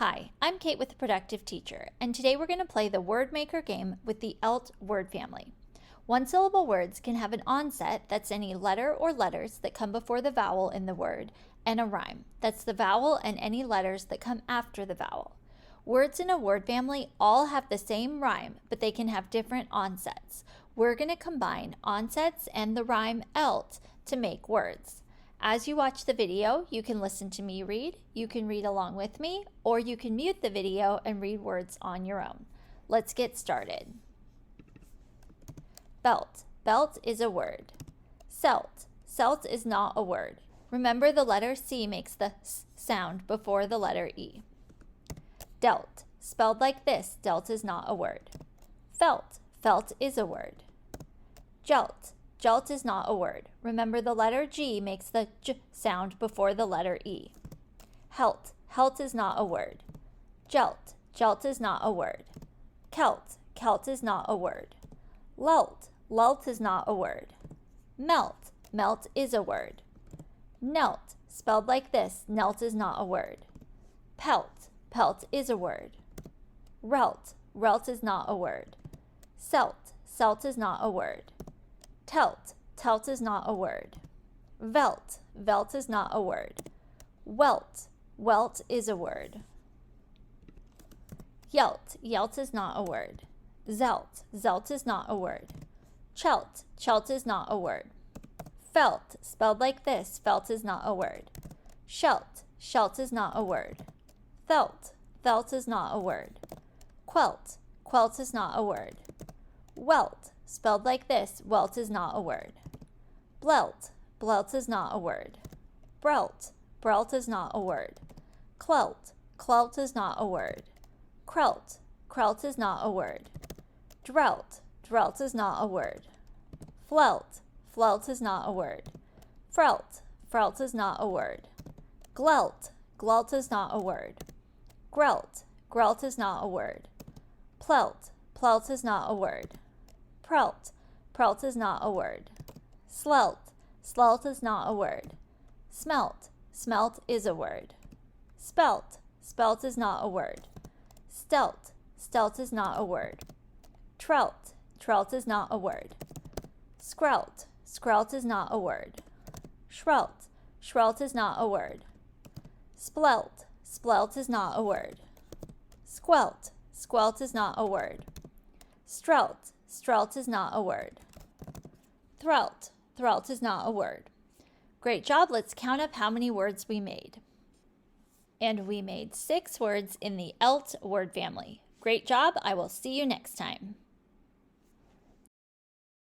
Hi, I'm Kate with the Productive Teacher, and today we're going to play the word maker game with the ELT word family. One-syllable words can have an onset, that's any letter or letters that come before the vowel in the word, and a rime, that's the vowel and any letters that come after the vowel. Words in a word family all have the same rime, but they can have different onsets. We're going to combine onsets and the rime ELT to make words. As you watch the video, you can listen to me read, you can read along with me, or you can mute the video and read words on your own. Let's get started. Belt. Belt is a word. Celt. Celt is not a word. Remember, the letter C makes the S sound before the letter E. Delt. Spelled like this, delt is not a word. Felt. Felt is a word. Jelt. Jelt is not a word. Remember, the letter G makes the J sound before the letter E. Helt. Helt is not a word. Jelt. Jelt is not a word. Kelt. Kelt is not a word. Lult. Lult is not a word. Melt. Melt is a word. Knelt. Spelled like this, knelt is not a word. Pelt. Pelt is a word. Relt. Relt is not a word. Selt. Selt is not a word. Telt. Telt is not a word. Velt. Velt is not a word. Welt. Welt is a word. Yelt. Yelt is not a word. Zelt. Zelt is not a word. Chelt. Chelt is not a word. Felt. Spelled like this, felt is not a word. Shelt. Shelt is not a word. Thelt. Thelt is not a word. Quelt. Quelt is not a word. Welt. Spelled like this, welt is not a word. Blelt. Blelt is not a word. Brelt. Brelt is not a word. Clelt. Clelt is not a word. Crelt. Crelt is not a word. Drelt. Drelt is not a word. Flelt. Flelt is not a word. Frelt. Frelt is not a word. Glelt. Glelt is not a word. Grelt. Grelt is not a word. Plelt. Plelt is not a word. Prelt. Prelt is not a word. Slelt. Slelt is not a word. Smelt. Smelt is a word. Spelt. Spelt is not a word. Stelt. Stelt is not a word. Trelt. Trelt is not a word. Screlt. Screlt is not a word. Shrelt. Shrelt is not a word. Splelt. Splelt is not a word. Squelt. Squelt is not a word. Strelt. Strelt is not a word. Threlt. Threlt is not a word. Great job. Let's count up how many words we made. And we made 6 words in the ELT word family. Great job. I will see you next time.